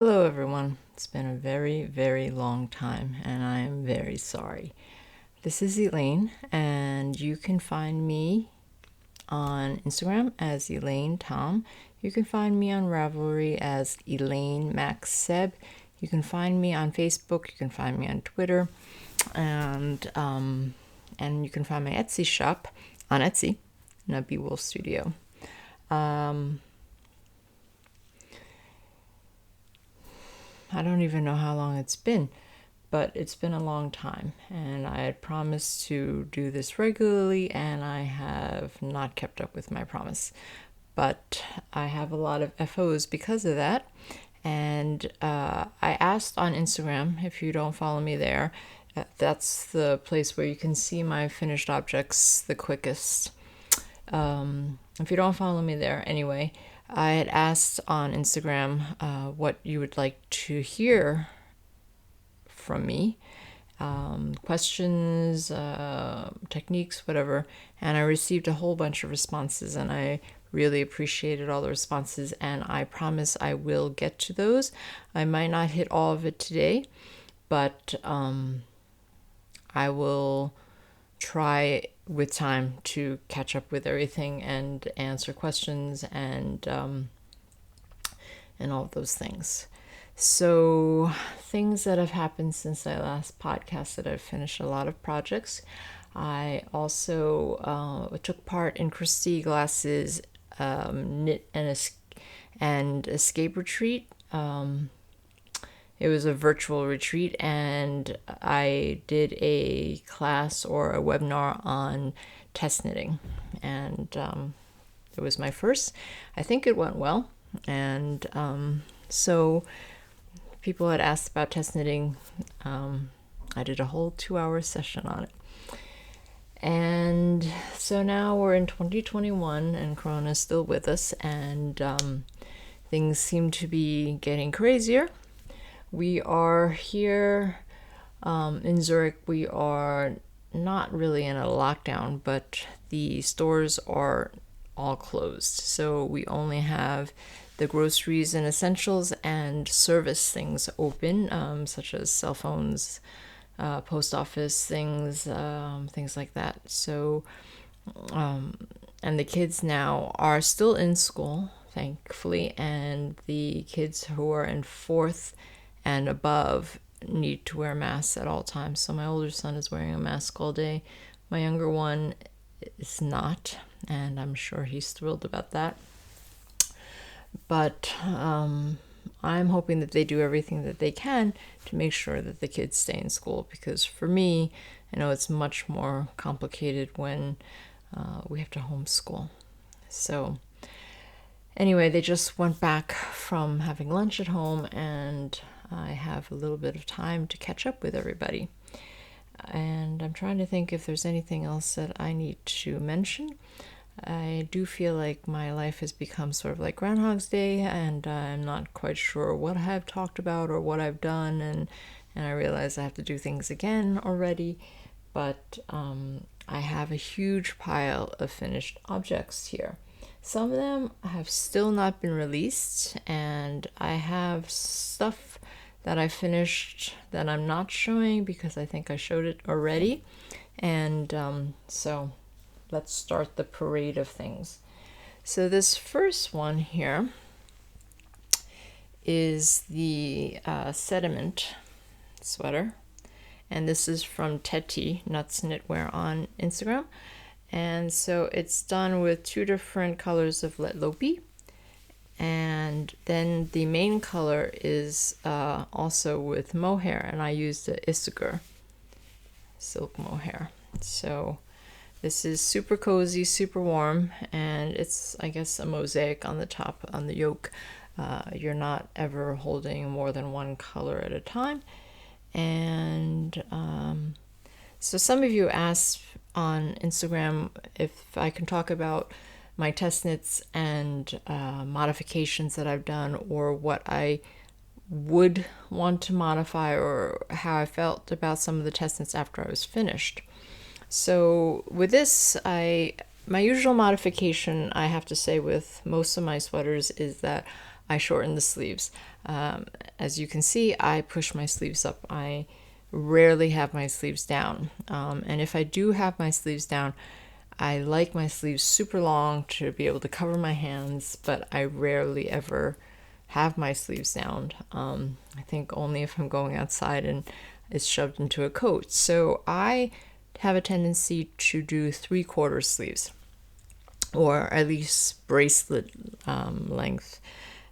Hello, everyone. It's been a very, very long time, and I am very sorry. This is Elaine, and you can find me on Instagram as Elaine Tom. You can find me on Ravelry as Elaine Max Seb. You can find me on Facebook. You can find me on Twitter, and you can find my Etsy shop on Etsy, Nubby Wolf Studio. I don't even know how long it's been, but it's been a long time, and I had promised to do this regularly, and I have not kept up with my promise. But I have a lot of FOs because of that, and I asked on Instagram, if you don't follow me there, that's the place where you can see my finished objects the quickest. If you don't follow me there, anyway, I had asked on Instagram what you would like to hear from me, questions, techniques, whatever, and I received a whole bunch of responses, and I really appreciated all the responses, and I promise I will get to those. I might not hit all of it today, but I will try with time to catch up with everything and answer questions and all of those things. So, things that have happened since I last podcasted, I've finished a lot of projects. I also took part in Christy Glass's knit and escape retreat. It was a virtual retreat, and I did a class or a webinar on test knitting, and it was my first. I think it went well, and so people had asked about test knitting. I did a whole 2-hour session on it. And so now we're in 2021, and Corona is still with us, and things seem to be getting crazier. We are here in Zurich. We are not really in a lockdown, but the stores are all closed. So we only have the groceries and essentials and service things open, such as cell phones, post office things, things like that. So, and the kids now are still in school, thankfully, and the kids who are in fourth and above need to wear masks at all times. So my older son is wearing a mask all day. My younger one is not, and I'm sure he's thrilled about that. But I'm hoping that they do everything that they can to make sure that the kids stay in school, because for me, I know it's much more complicated when we have to homeschool. So anyway, they just went back from having lunch at home, and I have a little bit of time to catch up with everybody. And I'm trying to think if there's anything else that I need to mention. I do feel like my life has become sort of like Groundhog's Day, and I'm not quite sure what I've talked about or what I've done, and I realize I have to do things again already. But I have a huge pile of finished objects here. Some of them have still not been released, and I have stuff that I finished that I'm not showing because I think I showed it already. And so let's start the parade of things. So this first one here is the sediment sweater, and this is from Teti Nuts Knitwear on Instagram. And so it's done with 2 different colors of Let Lopi, and then the main color is also with mohair, and I used the Issachar silk mohair. So this is super cozy, super warm, and it's, I guess, a mosaic on the top, on the yoke. You're not ever holding more than one color at a time. And so some of you asked on Instagram if I can talk about my test knits and modifications that I've done, or what I would want to modify, or how I felt about some of the test knits after I was finished. So with this, my usual modification, I have to say, with most of my sweaters is that I shorten the sleeves. As you can see, I push my sleeves up. I rarely have my sleeves down. And if I do have my sleeves down, I like my sleeves super long to be able to cover my hands, but I rarely ever have my sleeves down. I think only if I'm going outside and it's shoved into a coat. So I have a tendency to do 3/4 sleeves, or at least bracelet length.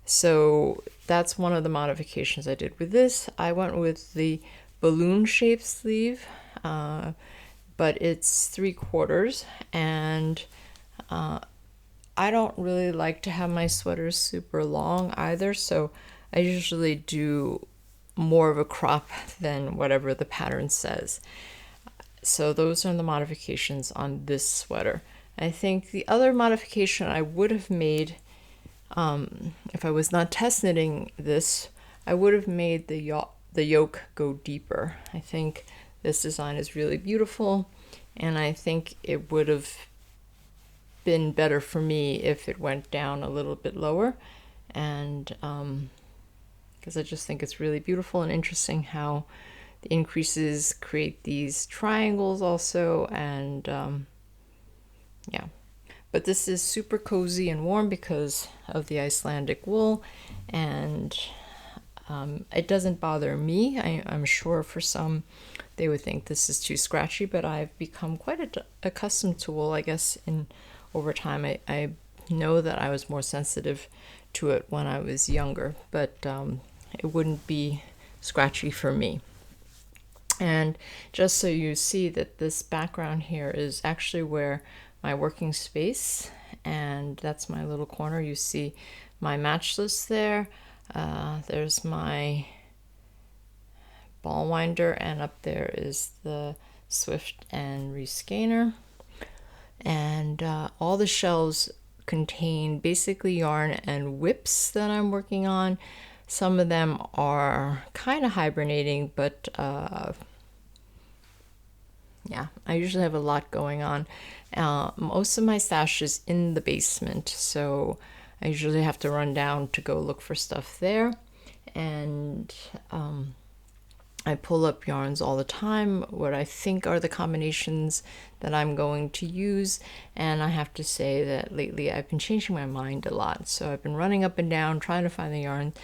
So that's one of the modifications I did with this. I went with the balloon shaped sleeve, but it's 3/4, and I don't really like to have my sweaters super long either, so I usually do more of a crop than whatever the pattern says. So those are the modifications on this sweater. I think the other modification I would have made, if I was not test knitting this, I would have made the yoke go deeper. I think this design is really beautiful, and I think it would have been better for me if it went down a little bit lower, and because I just think it's really beautiful and interesting how the increases create these triangles also, and yeah. But this is super cozy and warm because of the Icelandic wool, and it doesn't bother me. I'm sure for some they would think this is too scratchy, but I've become quite accustomed to wool, I guess, over time. I know that I was more sensitive to it when I was younger, but it wouldn't be scratchy for me. And just so you see that this background here is actually where my working space, and that's my little corner. You see my match list there. There's my ball winder, and up there is the Swift and Reskeiner. And all the shelves contain basically yarn and whips that I'm working on. Some of them are kind of hibernating, but yeah, I usually have a lot going on. Most of my stash is in the basement, so I usually have to run down to go look for stuff there. And I pull up yarns all the time, what I think are the combinations that I'm going to use, and I have to say that lately I've been changing my mind a lot. So I've been running up and down trying to find the yarn,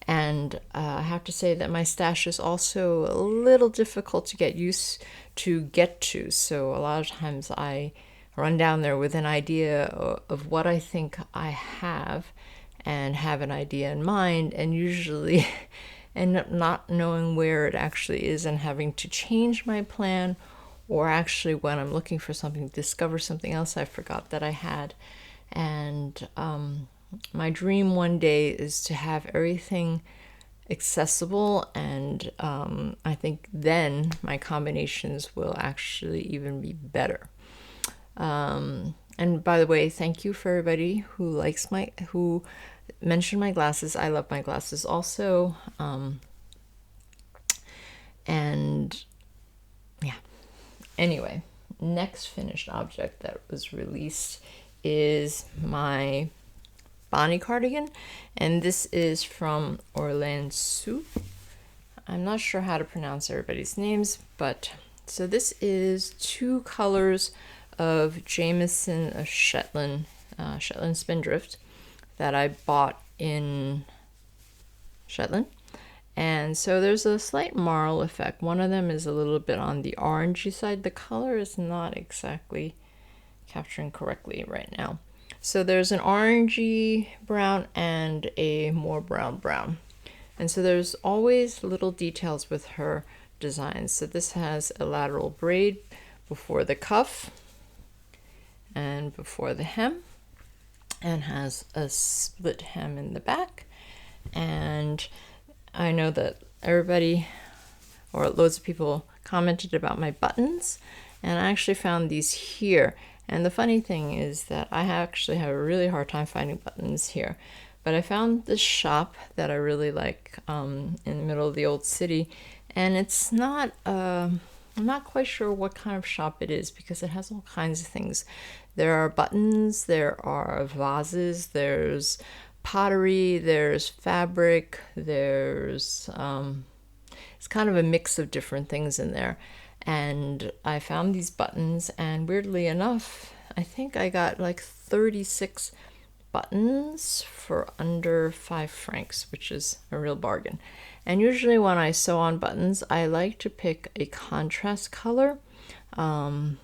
and I have to say that my stash is also a little difficult to get used to get to. So a lot of times I run down there with an idea of what I think I have and have an idea in mind, and usually end up not knowing where it actually is and having to change my plan, or actually when I'm looking for something, discover something else I forgot that I had. And my dream one day is to have everything accessible, and I think then my combinations will actually even be better. And by the way, thank you for everybody who mentioned my glasses. I love my glasses also. And yeah. Anyway, next finished object that was released is my Bonnie cardigan, and this is from Orlandsou. I'm not sure how to pronounce everybody's names, but so this is 2 colors of Jameson of Shetland Spindrift that I bought in Shetland. And so there's a slight marl effect. One of them is a little bit on the orangey side. The color is not exactly capturing correctly right now. So there's an orangey brown and a more brown. And so there's always little details with her designs. So this has a lateral braid before the cuff and before the hem, and has a split hem in the back. And I know that everybody, or loads of people, commented about my buttons, and I actually found these here. And the funny thing is that I actually have a really hard time finding buttons here, but I found this shop that I really like in the middle of the old city, and it's not I'm not quite sure what kind of shop it is because it has all kinds of things. There are buttons, there are vases, there's pottery, there's fabric, there's it's kind of a mix of different things in there. And I found these buttons, and weirdly enough, I think I got like 36 buttons for under 5 francs, which is a real bargain. And usually when I sew on buttons, I like to pick a contrast color. So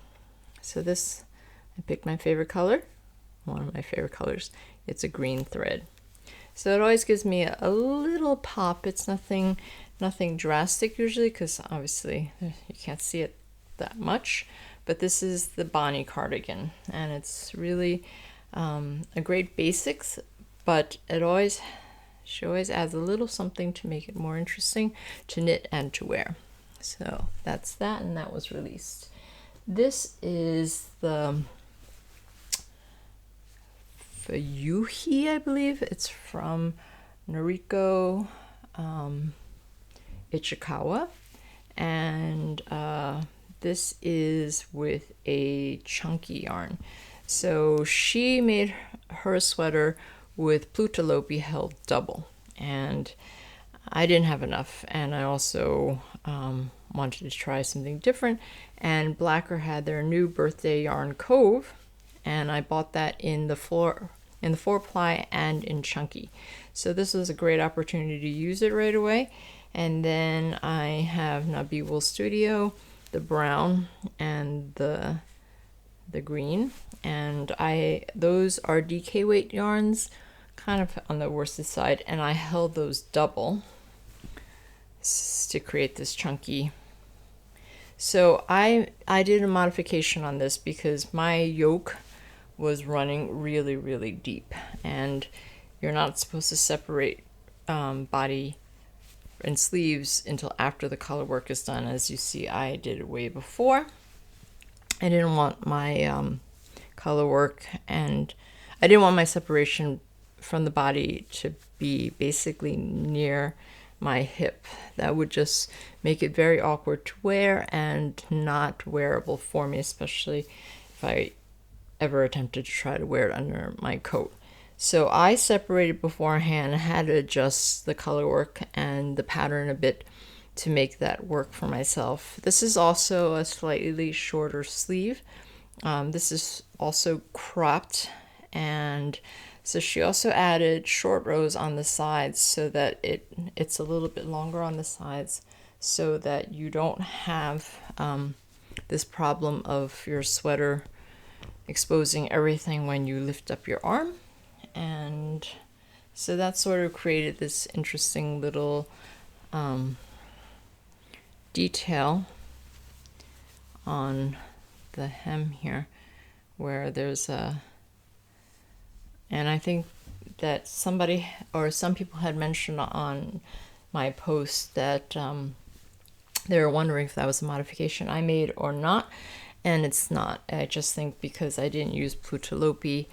this, I picked my favorite color, one of my favorite colors. It's a green thread. So it always gives me a little pop. It's nothing drastic usually, because obviously you can't see it that much. But this is the Bonnie cardigan, and it's really a great basics, but she always adds a little something to make it more interesting to knit and to wear. So that's that, and that was released. This is the Fuyuhi, I believe. It's from Noriko Ichikawa, and this is with a chunky yarn. So she made her sweater with Plutalopi held double, and I didn't have enough, and I also wanted to try something different, and Blacker had their new birthday yarn Cove, and I bought that in the 4-ply and in chunky. So this was a great opportunity to use it right away. And then I have Nabi Wool Studio, the brown and the green, and those are DK weight yarns, kind of on the worsted side, and I held those double to create this chunky. So I did a modification on this because my yoke was running really, really deep, and you're not supposed to separate body and sleeves until after the color work is done. As you see, I did it way before. I didn't want my color work, and I didn't want my separation from the body to be basically near my hip. That would just make it very awkward to wear and not wearable for me, especially if I ever attempted to try to wear it under my coat. So I separated beforehand. I had to adjust the color work and the pattern a bit to make that work for myself. This is also a slightly shorter sleeve. This is also cropped, and so she also added short rows on the sides so that it's a little bit longer on the sides, so that you don't have this problem of your sweater exposing everything when you lift up your arm. And so that sort of created this interesting little detail on the hem here, where there's and I think that somebody or some people had mentioned on my post that they were wondering if that was a modification I made or not, and it's not. I just think because I didn't use Plutalopi,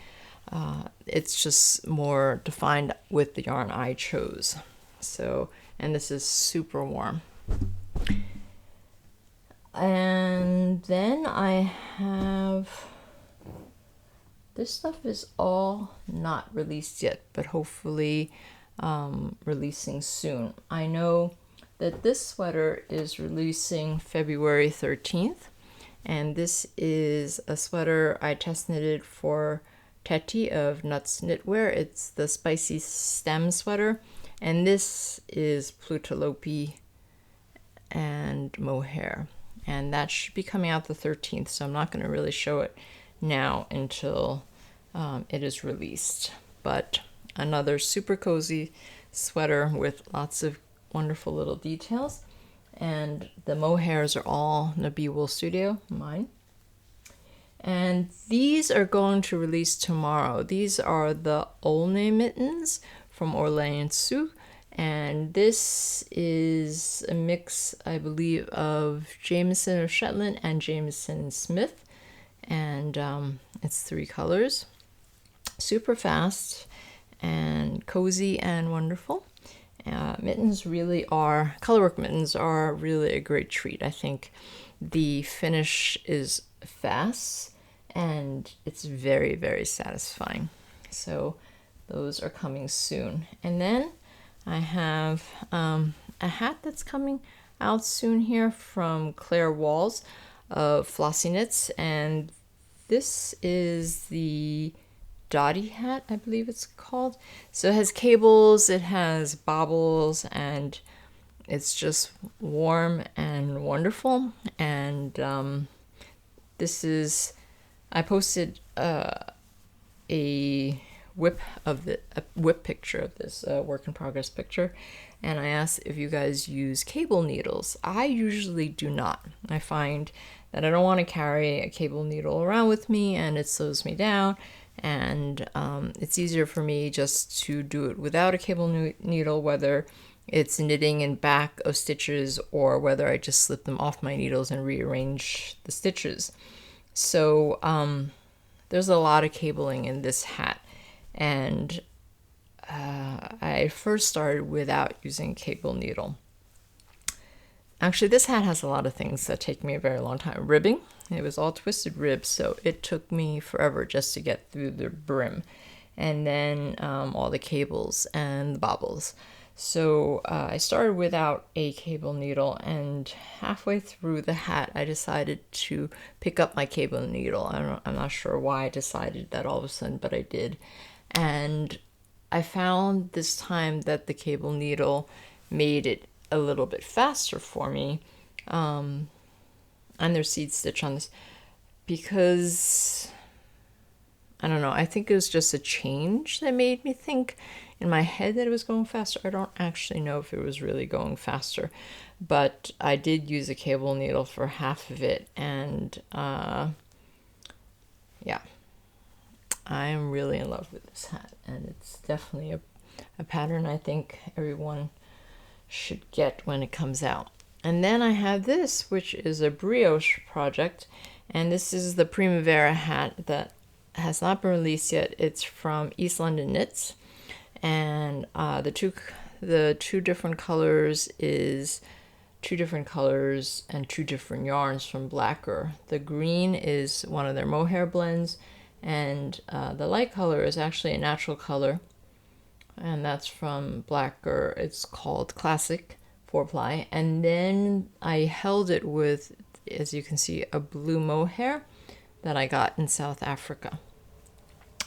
it's just more defined with the yarn I chose. So, and this is super warm. And then I have, this stuff is all not released yet, but hopefully releasing soon. I know that this sweater is releasing February 13th, and this is a sweater I test knitted for Teti of Nuts Knitwear. It's the Spicy Stem sweater, and this is Plutalopi and mohair, and that should be coming out the 13th, so I'm not going to really show it now until it is released. But another super cozy sweater with lots of wonderful little details, and the mohairs are all Nabi Wool Studio, mine. And these are going to release tomorrow. These are the Olney mittens from Orléans Sue, and this is a mix, I believe, of Jameson of Shetland and Jameson Smith, and it's 3 colors. Super fast and cozy and wonderful. Mittens really are, colorwork mittens are really a great treat. I think the finish is fast and it's very, very satisfying. So those are coming soon. And then I have a hat that's coming out soon here from Claire Walls of Flossy Knits, and this is the Dottie hat, I believe it's called. So it has cables, it has bobbles, and it's just warm and wonderful. And I posted a whip picture of this work in progress picture, and I asked if you guys use cable needles. I usually do not. I find that I don't want to carry a cable needle around with me, and it slows me down, and it's easier for me just to do it without a cable needle, whether it's knitting in back of stitches or whether I just slip them off my needles and rearrange the stitches. So there's a lot of cabling in this hat, and I first started without using a cable needle. Actually, this hat has a lot of things that take me a very long time. Ribbing, it was all twisted ribs, so it took me forever just to get through the brim. And then all the cables and the bobbles. So I started without a cable needle, and halfway through the hat I decided to pick up my cable needle. I'm not sure why I decided that all of a sudden, but I did. And I found this time that the cable needle made it a little bit faster for me. And there's seed stitch on this because I don't know, I think it was just a change that made me think in my head that it was going faster. I don't actually know if it was really going faster, but I did use a cable needle for half of it, and yeah, I am really in love with this hat, and it's definitely a pattern I think everyone should get when it comes out. And then I have this, which is a brioche project, and this is the Primavera hat that has not been released yet. It's from East London Knits, and the two different colors is two different colors and two different yarns from Blacker. The green is one of their mohair blends, and the light color is actually a natural color, and that's from Blacker. It's called Classic 4-ply, and then I held it with, as you can see, a blue mohair that I got in South Africa.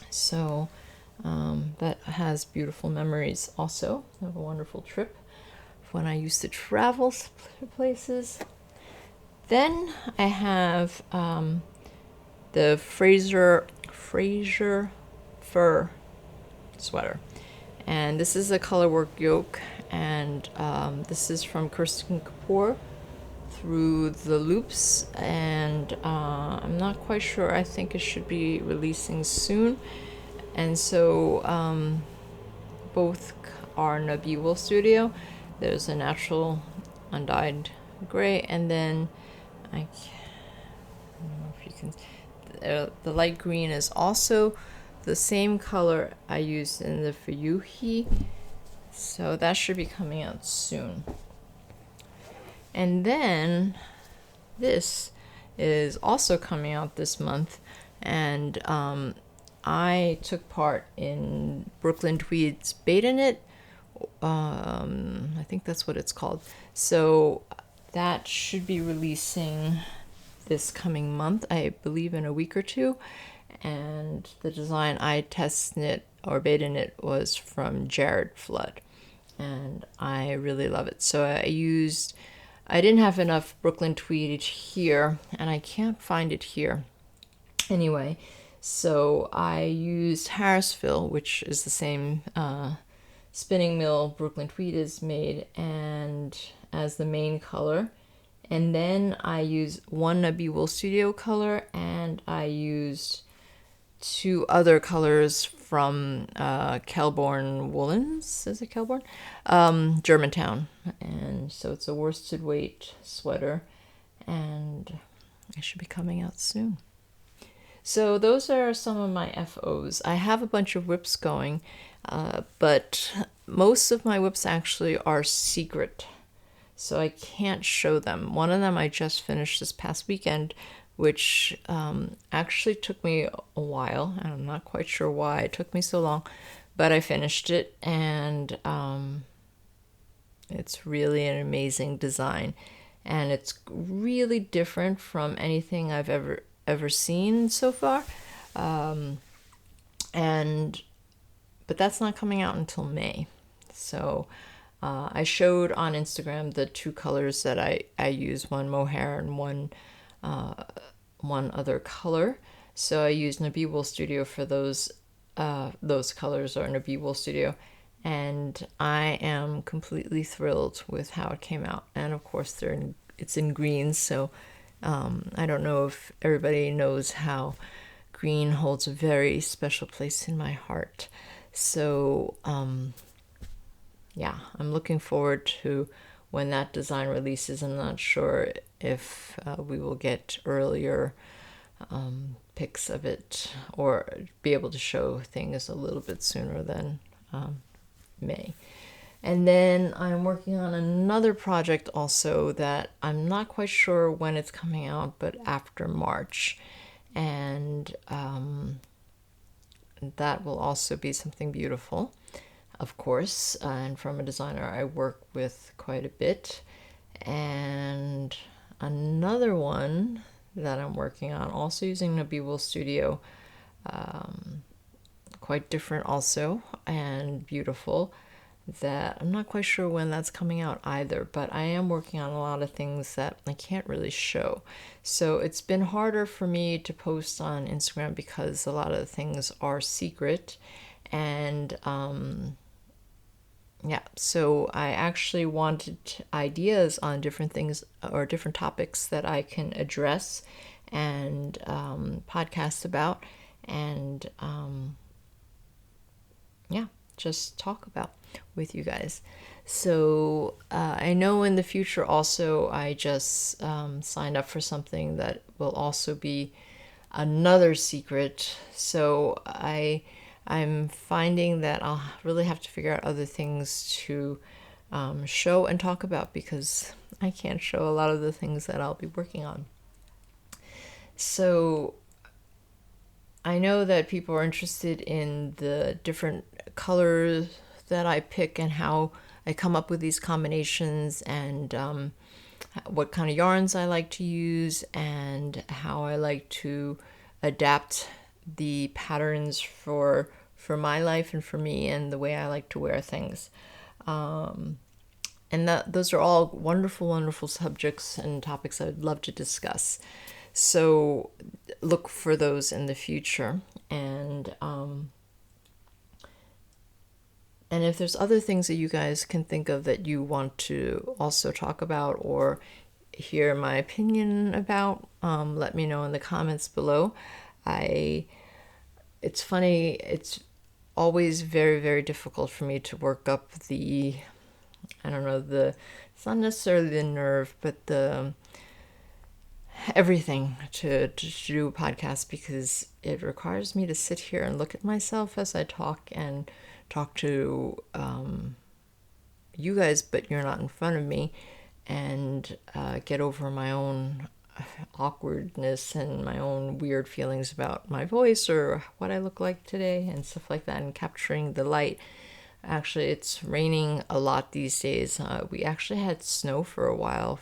So that has beautiful memories also of a wonderful trip when I used to travel places. Then I have the Fraser fur sweater, and this is a colorwork yoke, and this is from Kirsten Kapoor through the loops, and I'm not quite sure. I think it should be releasing soon, and so both are Nabi Wool Studio. There's a natural undyed gray, and then I don't know if you can, the light green is also the same color I used in the Fuyuhi, so that should be coming out soon. And then this is also coming out this month, and I took part in Brooklyn Tweed's Beta Knit. I think that's what it's called. So that should be releasing this coming month, I believe in a week or two. And the design I test knit or beta knit was from Jared Flood, and I really love it. So I didn't have enough Brooklyn Tweed here, and I can't find it here anyway, so I used Harrisville, which is the same spinning mill Brooklyn Tweed is made, and as the main color. And then I used one Nabi Wool Studio color, and I used two other colors from Kelborn Woolens. Is it Kelborn? Germantown. And so it's a worsted weight sweater, and it should be coming out soon. So those are some of my FOs. I have a bunch of whips going, but most of my whips actually are secret, so I can't show them. One of them I just finished this past weekend, which actually took me a while, and I'm not quite sure why it took me so long, but I finished it, and it's really an amazing design, and it's really different from anything I've ever seen so far. And but that's not coming out until May. So I showed on Instagram the two colors that I use, one mohair and one other color. So I used Nabi Wool Studio for those colors, or Nabi Wool Studio, and I am completely thrilled with how it came out. And of course, it's in green, so I don't know if everybody knows how green holds a very special place in my heart. So yeah, I'm looking forward to when that design releases. I'm not sure if we will get earlier pics of it, or be able to show things a little bit sooner than May. And then I'm working on another project also that I'm not quite sure when it's coming out, but after March. And that will also be something beautiful, of course, and from a designer I work with quite a bit. And another one that I'm working on, also using Nabi Wool Studio, quite different also, and beautiful, that I'm not quite sure when that's coming out either, but I am working on a lot of things that I can't really show. So it's been harder for me to post on Instagram because a lot of the things are secret. And yeah, so I actually wanted ideas on different things or different topics that I can address and podcast about, and yeah, just talk about with you guys. So I know in the future also I just signed up for something that will also be another secret. So I'm finding that I'll really have to figure out other things to show and talk about, because I can't show a lot of the things that I'll be working on. So I know that people are interested in the different colors that I pick and how I come up with these combinations, and what kind of yarns I like to use, and how I like to adapt the patterns for my life and for me, and the way I like to wear things. And those are all wonderful, wonderful subjects and topics I'd love to discuss. So look for those in the future. And if there's other things that you guys can think of that you want to also talk about or hear my opinion about, let me know in the comments below. It's funny, it's always very, very difficult for me to work up the, I don't know, it's not necessarily the nerve, but the everything to do a podcast, because it requires me to sit here and look at myself as I talk, and talk to you guys, but you're not in front of me, and get over my own awkwardness and my own weird feelings about my voice or what I look like today and stuff like that, and capturing the light. Actually, it's raining a lot these days. We actually had snow for a while,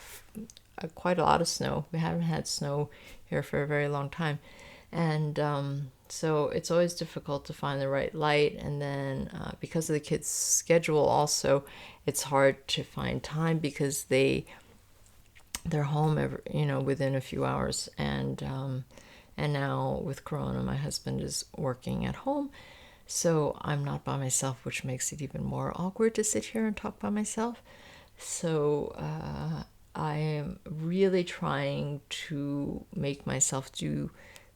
quite a lot of snow. We haven't had snow here for a very long time. And so it's always difficult to find the right light. And then because of the kids' schedule also, it's hard to find time, because they're home within a few hours. And now with Corona, my husband is working at home. So I'm not by myself, which makes it even more awkward to sit here and talk by myself. So I am really trying to make myself do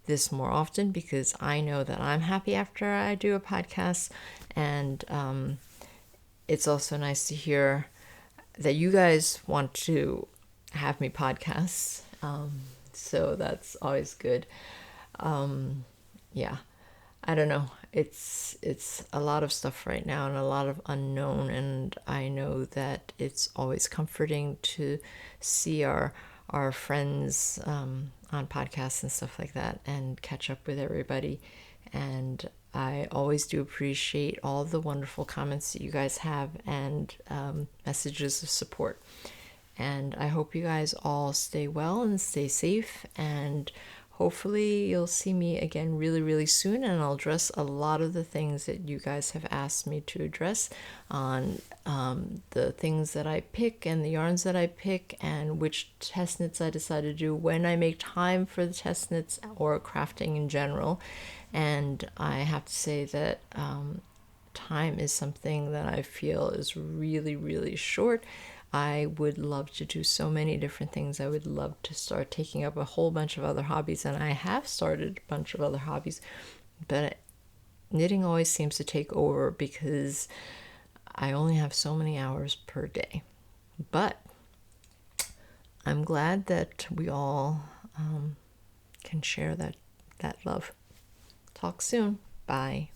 this more often, because I know that I'm happy after I do a podcast. And it's also nice to hear that you guys want to have me podcast. So that's always good. Yeah, I don't know. It's a lot of stuff right now, and a lot of unknown, and I know that it's always comforting to see our friends on podcasts and stuff like that, and catch up with everybody. And I always do appreciate all the wonderful comments that you guys have and messages of support. And I hope you guys all stay well and stay safe. And hopefully you'll see me again really, really soon. And I'll address a lot of the things that you guys have asked me to address on the things that I pick and the yarns that I pick and which test knits I decide to do when I make time for the test knits or crafting in general. And I have to say that time is something that I feel is really, really short. I would love to do so many different things. I would love to start taking up a whole bunch of other hobbies, and I have started a bunch of other hobbies, but knitting always seems to take over because I only have so many hours per day. But I'm glad that we all can share that love. Talk soon. Bye.